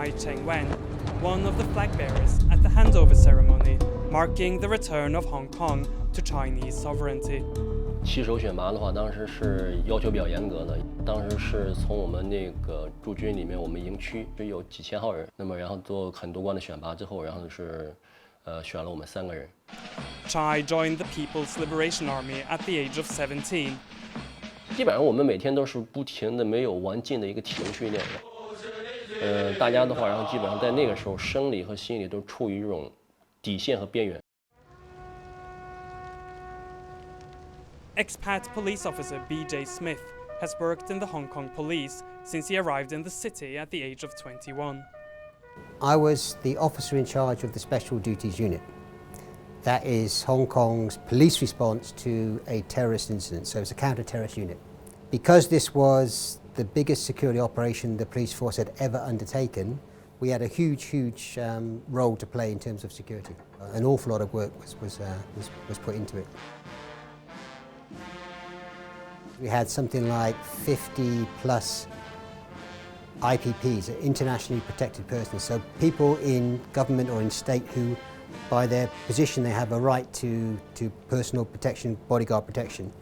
Chai Cheng-wen, one of the flag bearers at the handover ceremony, marking the return of Hong Kong to Chinese sovereignty. 旗手选拔的话，当时是要求比较严格的。当时是从我们那个驻军里面，我们营区就有几千号人，那么然后做很多关的选拔之后，然后是选了我们3个人。Chai joined the People's Liberation Army at the age of 17. 基本上我们每天都是不停的、没有完尽的一个体能训练。大家的话，然后基本上在那个时候，生理和心理都处于这种底线和边缘。 Expat police officer B.J. Smith has worked in the Hong Kong police since he arrived in the city at the age of 21. I was the officer in charge of the Special Duties Unit. That is Hong Kong's police response to a terrorist incident, so it's a counter-terrorist unit. Because this was the biggest security operation the police force had ever undertaken, we had a huge role to play in terms of security. An awful lot of work was put into it. We had something like 50 plus IPPs, internationally protected persons, so people in government or in state who, by their position, they have a right to personal protection, bodyguard protection.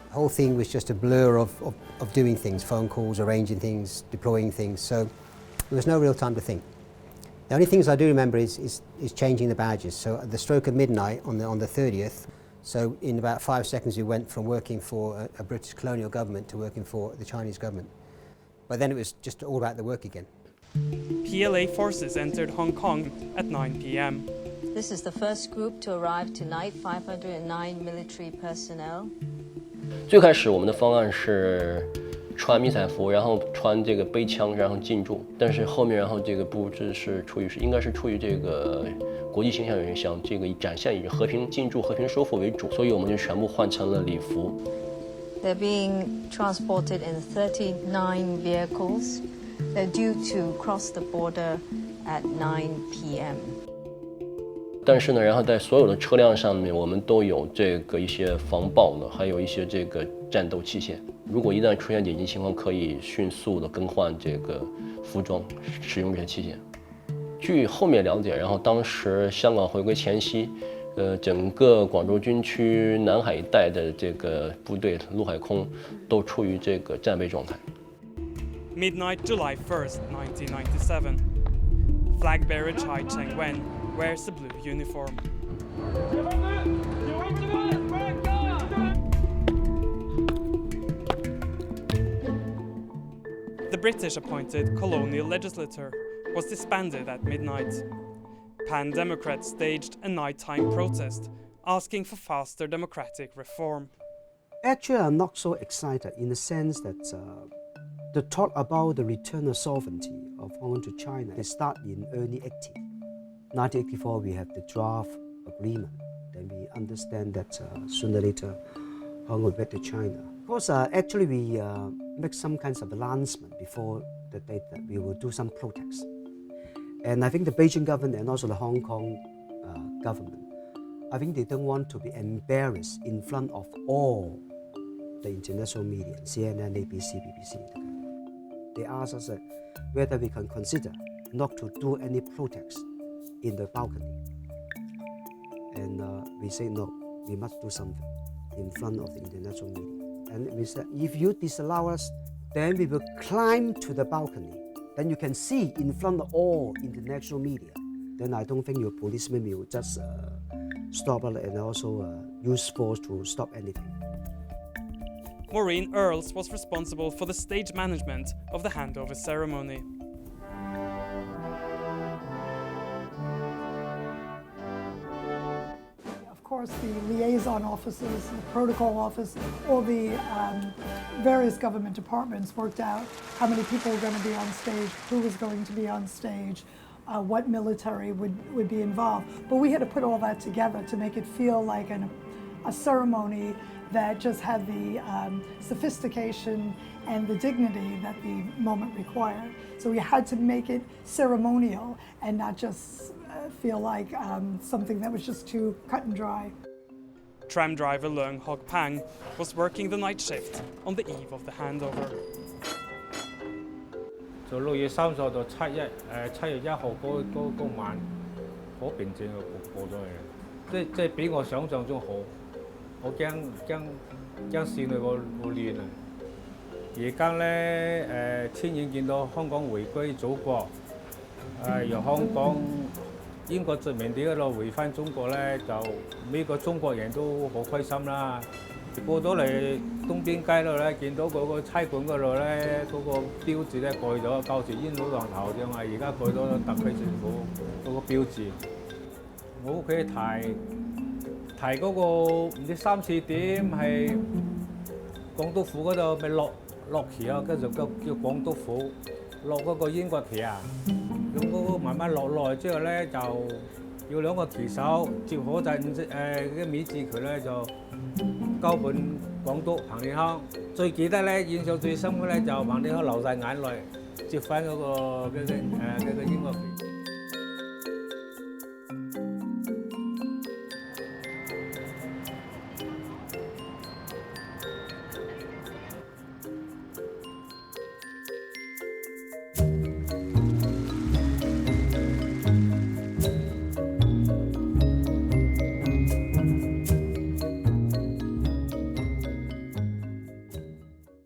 The whole thing was just a blur of doing things, phone calls, arranging things, deploying things, so there was no real time to think. The only things I do remember is changing the badges. So at the stroke of midnight on the 30th, so in about 5 seconds we went from working for a British colonial government to working for the Chinese government. But then it was just all about the work again. PLA forces entered Hong Kong at 9 p.m. This is the first group to arrive tonight, 509 military personnel. 最开始我们的方案是穿迷彩服，然后穿这个背枪，然后进驻。但是后面，然后这个布置是应该是出于这个国际形象原因，想这个展现以和平进驻、和平收复为主，所以我们就全部换成了礼服。They're being transported in 39 vehicles. They're due to cross the border at 9 p.m. 但是呢，然后在所有的车辆上面，我们都有这个一些防爆的，还有一些这个战斗器械。如果一旦出现紧急情况，可以迅速的更换这个服装，使用这些器械。据后面了解，然后当时香港回归前夕，整个广州军区南海一带的这个部队陆海空都处于这个战备状态。Midnight, July 1st, 1997. Flag bearer Chai Cheng-wen wears a blue uniform. The British-appointed colonial legislature was disbanded at midnight. Pan-Democrats staged a nighttime protest, asking for faster democratic reform. Actually, I'm not so excited in the sense that the talk about the return of sovereignty of Hong Kong to China, they start in early 80s. 1984, we have the draft agreement. Then we understand that sooner or later, Hong Kong will back to China. Of course, actually, we make some kinds of announcement before the date that we will do some protests. And I think the Beijing government and also the Hong Kong government, I think they don't want to be embarrassed in front of all the international media, CNN, ABC, BBC. They asked us whether we can consider not to do any protests in the balcony. And we say no, we must do something in front of the international media. And we said, if you disallow us, then we will climb to the balcony. Then you can see in front of all international media. Then I don't think your policemen will just stop and also use force to stop anything. Maureen Earls was responsible for the stage management of the handover ceremony. Of course, the liaison officers, the protocol office, all the various government departments worked out how many people were going to be on stage, who was going to be on stage, what military would be involved. But we had to put all that together to make it feel like a ceremony that just had the sophistication and the dignity that the moment required. So we had to make it ceremonial and not just feel like something that was just too cut and dry. Tram driver Leung Hok Pang was working the night shift on the eve of the handover. 就6月30號到7月1號嗰晚，好平靜嘅過咗去，即係比我想象中好。我驚線裏個亂啊！而家咧親眼見到香港回歸祖國，由香港英國殖民地嗰度回翻中國咧，就每個中國人都好開心啦。過到嚟東邊街度咧，見到嗰個差館嗰度咧，嗰個標誌咧改咗，舊時煙佬浪頭啫嘛，而家改咗特區政府嗰個標誌。我屋企提嗰個唔知3、4點係港督府嗰度咪落旗啊，跟住叫港督府落嗰個英國旗啊，咁嗰個慢慢落來之後咧，就要2個旗手接好就啲面字旗咧就交本港督彭定康。最記得咧，印象最深嘅咧就彭定康流晒眼淚接翻嗰個英國旗。